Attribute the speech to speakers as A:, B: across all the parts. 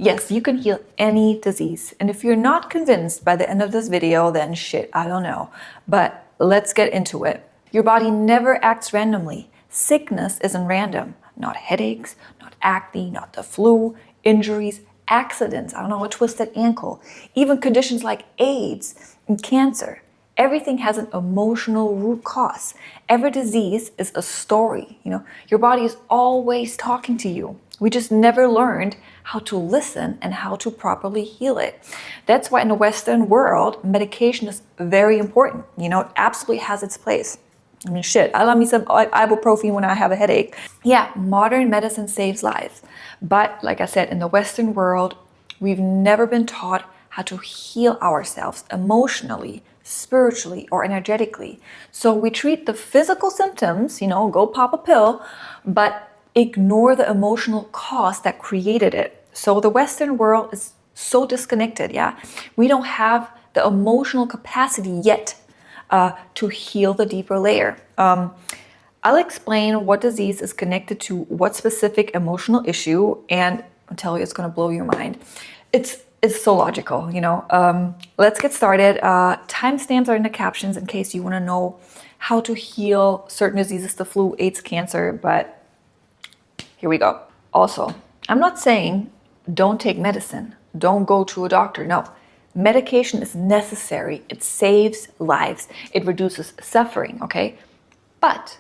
A: Yes, you can heal any disease. And if you're not convinced by the end of this video, then shit, I don't know. But let's get into it. Your body never acts randomly. Sickness isn't random. Not headaches, not acne, not the flu, injuries, accidents, I don't know, a twisted ankle, even conditions like AIDS and cancer. Everything has an emotional root cause. Every disease is a story. Your body is always talking to you. We just never learned how to listen and how to properly heal it. That's why in the Western world, medication is very important. It absolutely has its place. I mean, shit, I love me some ibuprofen when I have a headache. Yeah, modern medicine saves lives. But like I said, in the Western world, we've never been taught how to heal ourselves emotionally, spiritually, or energetically. So we treat the physical symptoms, go pop a pill, but ignore the emotional cause that created it. So the Western world is so disconnected, yeah? We don't have the emotional capacity yet to heal the deeper layer. I'll explain what disease is connected to what specific emotional issue, and I'll tell you, it's going to blow your mind. It's so logical, Let's get started. Timestamps are in the captions in case you want to know how to heal certain diseases, the flu, AIDS, cancer, but here we go. Also, I'm not saying don't take medicine, don't go to a doctor. No, medication is necessary. It saves lives. It reduces suffering, okay? But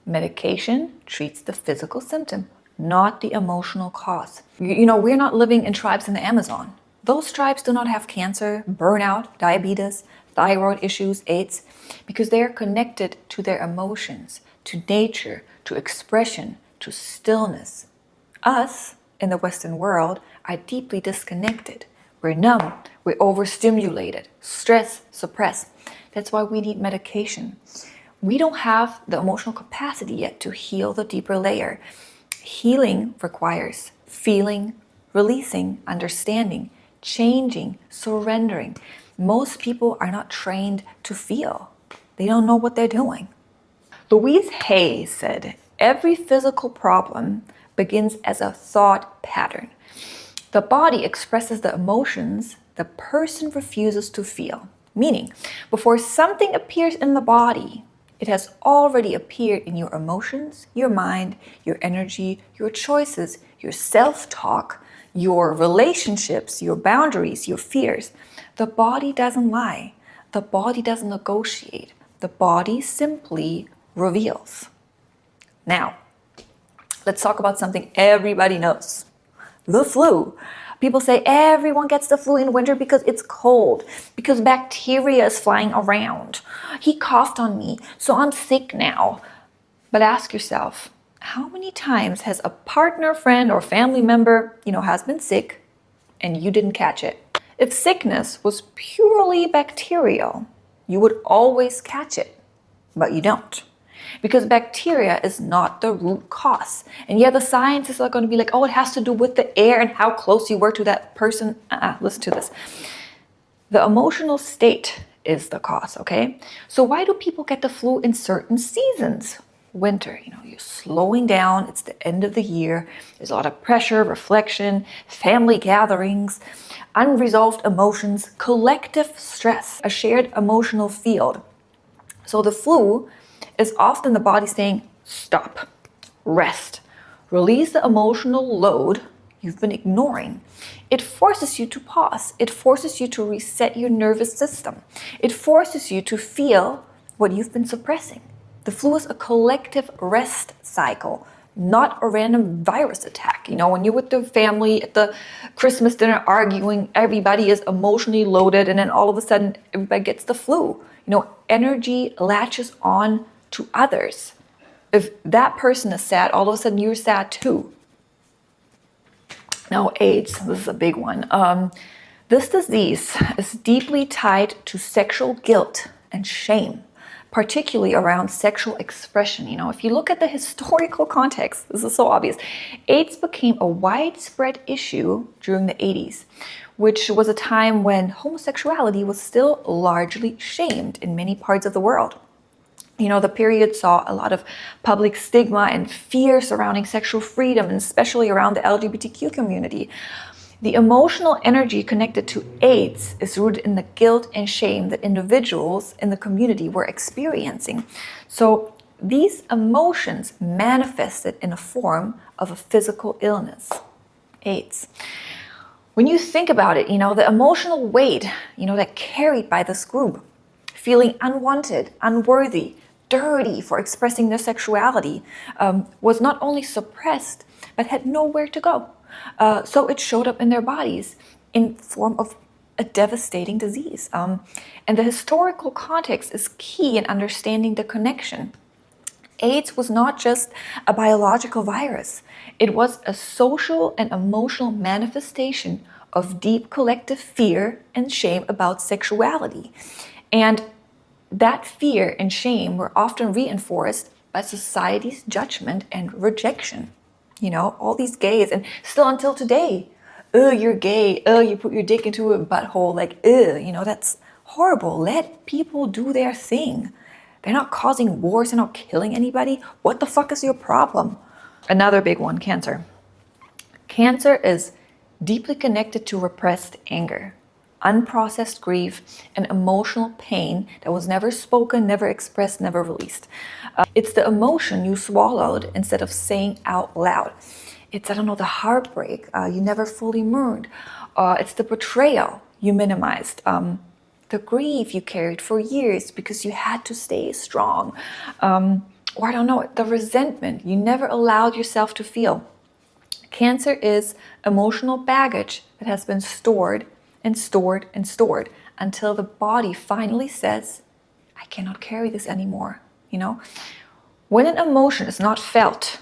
A: medication treats the physical symptom, not the emotional cause. We're not living in tribes in the Amazon. Those tribes do not have cancer, burnout, diabetes, thyroid issues, AIDS, because they are connected to their emotions, to nature, to expression, to stillness. Us, in the Western world, are deeply disconnected. We're numb, we're overstimulated, stress, suppressed. That's why we need medication. We don't have the emotional capacity yet to heal the deeper layer. Healing requires feeling, releasing, understanding, changing, surrendering. Most people are not trained to feel. They don't know what they're doing. Louise Hay said, every physical problem begins as a thought pattern. The body expresses the emotions the person refuses to feel. Meaning, before something appears in the body, it has already appeared in your emotions, your mind, your energy, your choices, your self-talk, your relationships, your boundaries, your fears. The body doesn't lie. The body doesn't negotiate. The body simply reveals. Now, let's talk about something everybody knows. The flu. People say everyone gets the flu in winter because it's cold, because bacteria is flying around. He coughed on me, so I'm sick now. But ask yourself, how many times has a partner, friend, or family member, has been sick and you didn't catch it? If sickness was purely bacterial, you would always catch it, but you don't. Because bacteria is not the root cause. And yeah, the scientists are going to be like, oh, it has to do with the air and how close you were to that person. Listen to this. The emotional state is the cause, okay? So why do people get the flu in certain seasons? Winter, you're slowing down. It's the end of the year. There's a lot of pressure, reflection, family gatherings, unresolved emotions, collective stress, a shared emotional field. So the flu is often the body saying, stop, rest, release the emotional load you've been ignoring. It forces you to pause. It forces you to reset your nervous system. It forces you to feel what you've been suppressing. The flu is a collective rest cycle, not a random virus attack. When you're with the family at the Christmas dinner arguing, everybody is emotionally loaded, and then all of a sudden everybody gets the flu. Energy latches on to others. If that person is sad, all of a sudden you're sad too. Now, AIDS, this is a big one. This disease is deeply tied to sexual guilt and shame, particularly around sexual expression. If you look at the historical context, this is so obvious. AIDS became a widespread issue during the 80s, which was a time when homosexuality was still largely shamed in many parts of the world. The period saw a lot of public stigma and fear surrounding sexual freedom, and especially around the LGBTQ community. The emotional energy connected to AIDS is rooted in the guilt and shame that individuals in the community were experiencing. So these emotions manifested in a form of a physical illness, AIDS. When you think about it, the emotional weight, that carried by this group, feeling unwanted, unworthy, dirty for expressing their sexuality, was not only suppressed, but had nowhere to go. So it showed up in their bodies in form of a devastating disease. And the historical context is key in understanding the connection. AIDS was not just a biological virus. It was a social and emotional manifestation of deep collective fear and shame about sexuality. And that fear and shame were often reinforced by society's judgment and rejection. All these gays, and still until today, you're gay, you put your dick into a butthole, like, that's horrible. Let people do their thing. They're not causing wars, they're not killing anybody. What the fuck is your problem? Another big one, cancer. Cancer is deeply connected to repressed anger, unprocessed grief, and emotional pain that was never spoken, never expressed, never released. It's the emotion you swallowed instead of saying out loud. It's, the heartbreak you never fully mourned. It's the betrayal you minimized. The grief you carried for years because you had to stay strong. Or the resentment you never allowed yourself to feel. Cancer is emotional baggage that has been stored and stored and stored until the body finally says, I cannot carry this anymore. When an emotion is not felt,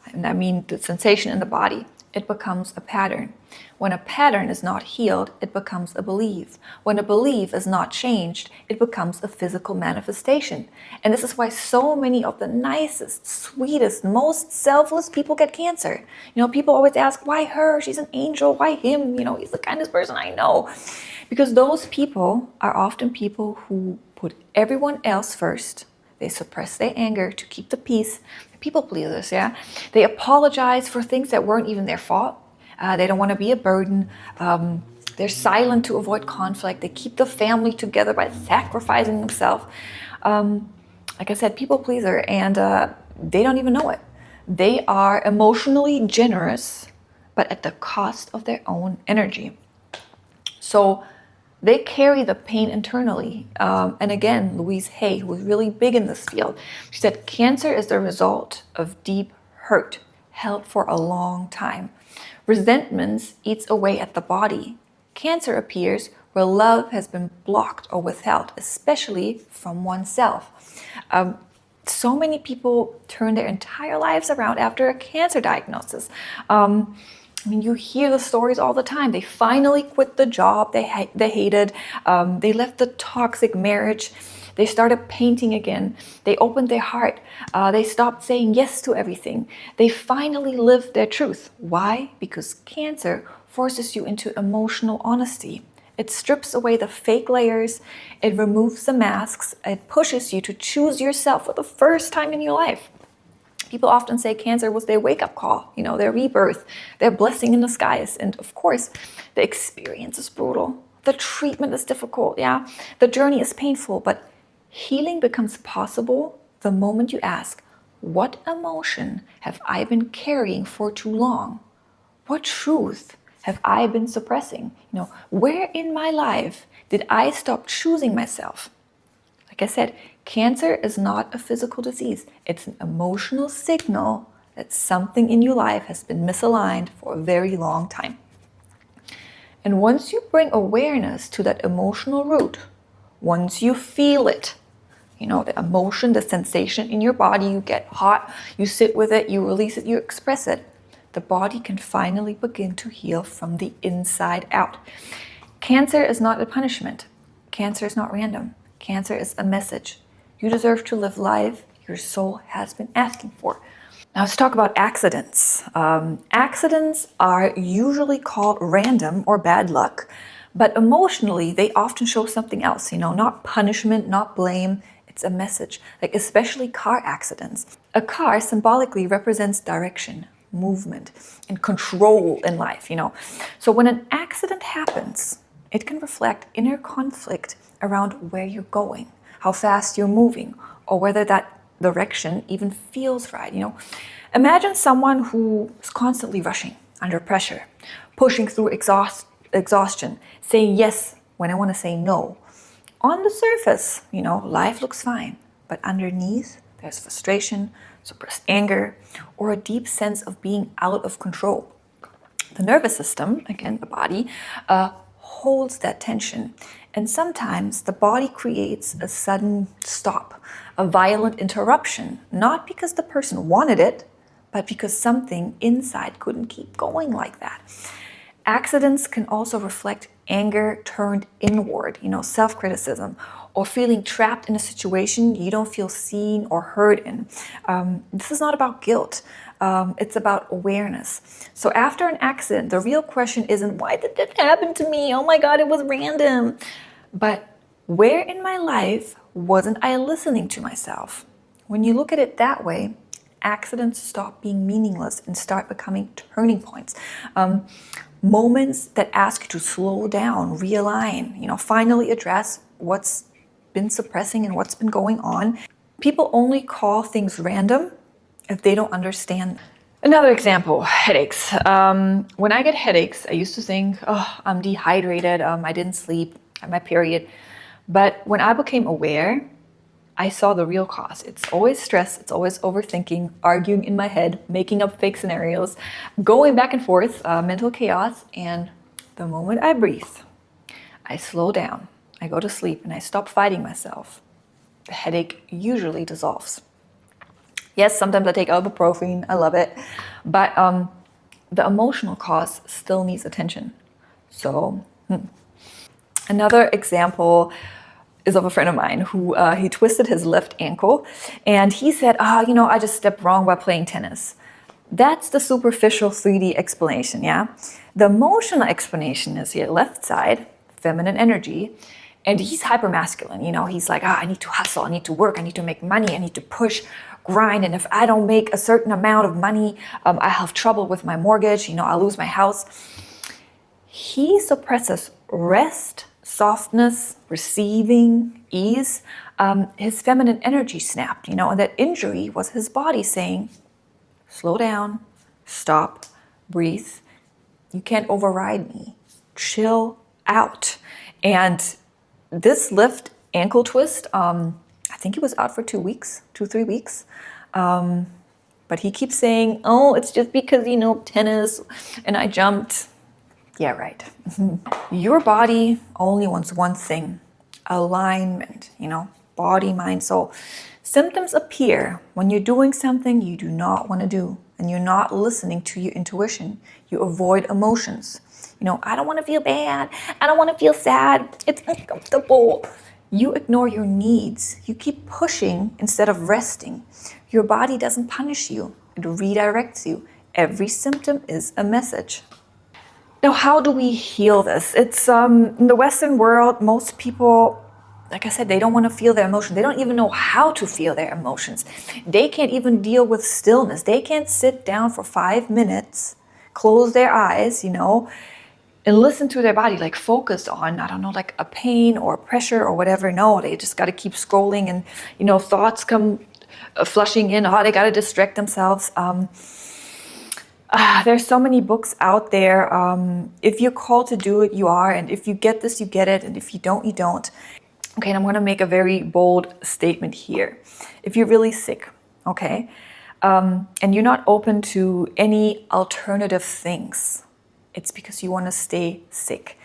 A: and I mean the sensation in the body, it becomes a pattern. When a pattern is not healed, it becomes a belief. When a belief is not changed, it becomes a physical manifestation. And this is why so many of the nicest, sweetest, most selfless people get cancer. People always ask, why her? She's an angel. Why him? He's the kindest person I know. Because those people are often people who put everyone else first. They suppress their anger to keep the peace. People pleasers, yeah? They apologize for things that weren't even their fault. They don't want to be a burden. They're silent to avoid conflict. They keep the family together by sacrificing themselves. Like I said, people pleaser, and they don't even know it. They are emotionally generous, but at the cost of their own energy. So they carry the pain internally. And again, Louise Hay, who was really big in this field, she said, cancer is the result of deep hurt held for a long time. Resentment eats away at the body. Cancer appears where love has been blocked or withheld, especially from oneself. So many people turn their entire lives around after a cancer diagnosis. You hear the stories all the time. They finally quit the job they hated. They left the toxic marriage. They started painting again. They opened their heart. They stopped saying yes to everything. They finally lived their truth. Why? Because cancer forces you into emotional honesty. It strips away the fake layers. It removes the masks. It pushes you to choose yourself for the first time in your life. People often say cancer was their wake-up call, their rebirth, their blessing in disguise. And of course, the experience is brutal. The treatment is difficult, yeah. The journey is painful, but healing becomes possible the moment you ask, what emotion have I been carrying for too long? What truth have I been suppressing? Where in my life did I stop choosing myself? Like I said, cancer is not a physical disease. It's an emotional signal that something in your life has been misaligned for a very long time. And once you bring awareness to that emotional root, once you feel it, the emotion, the sensation in your body, you get hot, you sit with it, you release it, you express it, the body can finally begin to heal from the inside out. Cancer is not a punishment. Cancer is not random. Cancer is a message. You deserve to live life your soul has been asking for. Now let's talk about accidents. Accidents are usually called random or bad luck, but emotionally they often show something else, not punishment, not blame. It's a message, like especially car accidents. A car symbolically represents direction, movement and control in life, you know. So when an accident happens, it can reflect inner conflict around where you're going, how fast you're moving, or whether that direction even feels right, you know. Imagine someone who is constantly rushing under pressure, pushing through exhaustion, saying yes when I want to say no. On the surface, you know, life looks fine, but underneath there's frustration, suppressed anger, or a deep sense of being out of control. The nervous system, again, the body, holds that tension. And sometimes the body creates a sudden stop, a violent interruption, not because the person wanted it, but because something inside couldn't keep going like that. Accidents can also reflect anger turned inward, you know, self-criticism, or feeling trapped in a situation you don't feel seen or heard in. This is not about guilt. It's about awareness. So after an accident, the real question isn't, why did this happen to me? Oh my God, it was random. But where in my life wasn't I listening to myself? When you look at it that way, accidents stop being meaningless and start becoming turning points. Moments that ask you to slow down, realign, you know, finally address what's been suppressing and what's been going on. People only call things random if they don't understand. Another example, headaches. When I get headaches, I used to think, oh, I'm dehydrated, I didn't sleep, I had my period. But when I became aware, I saw the real cause. It's always stress, it's always overthinking, arguing in my head, making up fake scenarios, going back and forth, mental chaos. And the moment I breathe, I slow down, I go to sleep, and I stop fighting myself, the headache usually dissolves. Yes, sometimes I take ibuprofen, I love it, but the emotional cause still needs attention. So, Another example is of a friend of mine who he twisted his left ankle, and he said, you know, I just stepped wrong while playing tennis. That's the superficial 3D explanation, yeah? The emotional explanation is here, left side, feminine energy, and he's hyper-masculine, you know, he's like, I need to hustle, I need to work, I need to make money, I need to push, grind, and if I don't make a certain amount of money, I have trouble with my mortgage, you know, I'll lose my house. He suppresses rest, softness, receiving, ease. His feminine energy snapped, you know, and that injury was his body saying, slow down, stop, breathe. You can't override me. Chill out. And this left ankle twist, I think he was out for 2 weeks, 3 weeks. But he keeps saying, oh, it's just because, you know, tennis and I jumped. Yeah, right. Your body only wants one thing, alignment, you know, body, mind, soul. Symptoms appear when you're doing something you do not want to do and you're not listening to your intuition. You avoid emotions. You know, I don't want to feel bad. I don't want to feel sad. It's uncomfortable. You ignore your needs. You keep pushing instead of resting. Your body doesn't punish you. It redirects you. Every symptom is a message. Now, how do we heal this? It's in the Western world, most people, like I said, they don't want to feel their emotions. They don't even know how to feel their emotions. They can't even deal with stillness. They can't sit down for 5 minutes, close their eyes, you know, and listen to their body, like focus on, I don't know, like a pain or pressure or whatever. No, they just got to keep scrolling and, you know, thoughts come flushing in. Oh, they got to distract themselves. There's so many books out there. If you're called to do it, you are. And if you get this, you get it. And if you don't, you don't. Okay, and I'm going to make a very bold statement here. If you're really sick, okay, and you're not open to any alternative things, it's because you want to stay sick.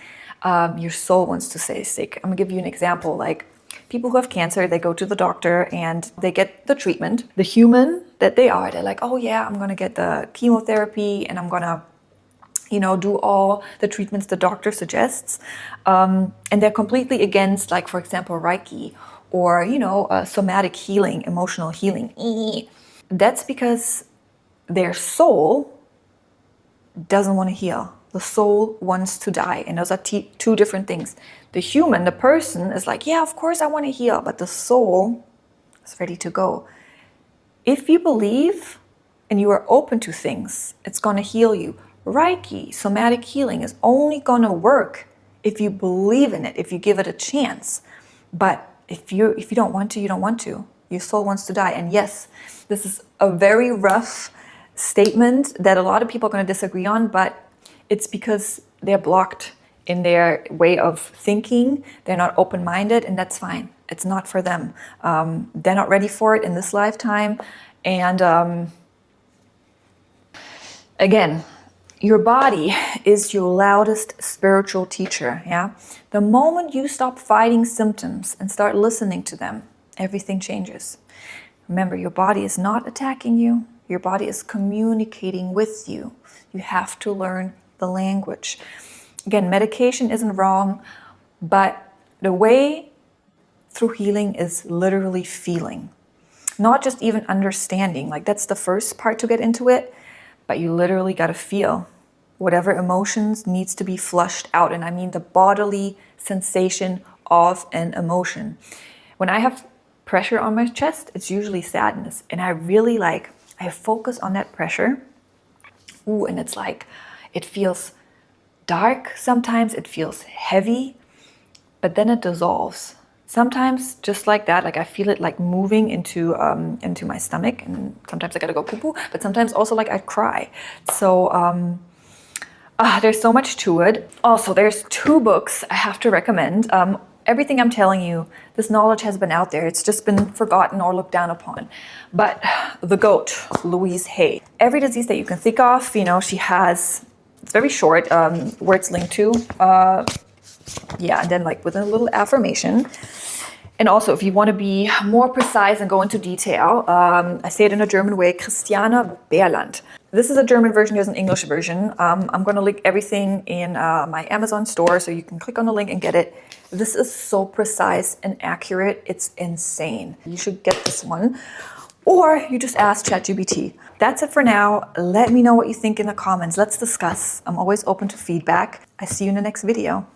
A: Your soul wants to stay sick. I'm going to give you an example. Like people who have cancer, they go to the doctor and they get the treatment. The human that they are, they're like, oh yeah, I'm going to get the chemotherapy and I'm going to, you know, do all the treatments the doctor suggests. And they're completely against, like, for example, Reiki or, you know, somatic healing, emotional healing. That's because their soul doesn't want to heal. The soul wants to die. And those are two different things. The human, the person is like, yeah, of course I want to heal. But the soul is ready to go. If you believe and you are open to things, it's going to heal you. Reiki, somatic healing, is only going to work if you believe in it, if you give it a chance. But if you don't want to, you don't want to. Your soul wants to die. And yes, this is a very rough statement that a lot of people are going to disagree on, but it's because they're blocked in their way of thinking. They're not open-minded, and that's fine. It's not for them. They're not ready for it in this lifetime. And again, your body is your loudest spiritual teacher, yeah? The moment you stop fighting symptoms and start listening to them, everything changes. Remember, your body is not attacking you. Your body is communicating with you. You have to learn the language. Again, medication isn't wrong, but the way through healing is literally feeling. Not just even understanding. Like, that's the first part to get into it. But you literally got to feel whatever emotions needs to be flushed out. And I mean the bodily sensation of an emotion. When I have pressure on my chest, it's usually sadness. And I really I focus on that pressure. Ooh, and it's like, it feels dark sometimes, it feels heavy, but then it dissolves. Sometimes just like that, like I feel it like moving into my stomach, and sometimes I gotta go poo-poo, but sometimes also like I cry. So there's so much to it. Also, there's 2 books I have to recommend. Everything I'm telling you, this knowledge has been out there. It's just been forgotten or looked down upon. But the GOAT, Louise Hay. Every disease that you can think of, she has, it's very short, where it's linked to. Yeah, and then like with a little affirmation. And also, if you want to be more precise and go into detail, I say it in a German way, Christiane Beerlandt. This is a German version, there's an English version. I'm going to link everything in my Amazon store, so you can click on the link and get it. This is so precise and accurate, it's insane. You should get this one. Or you just ask ChatGPT. That's it for now. Let me know what you think in the comments. Let's discuss. I'm always open to feedback. I see you in the next video.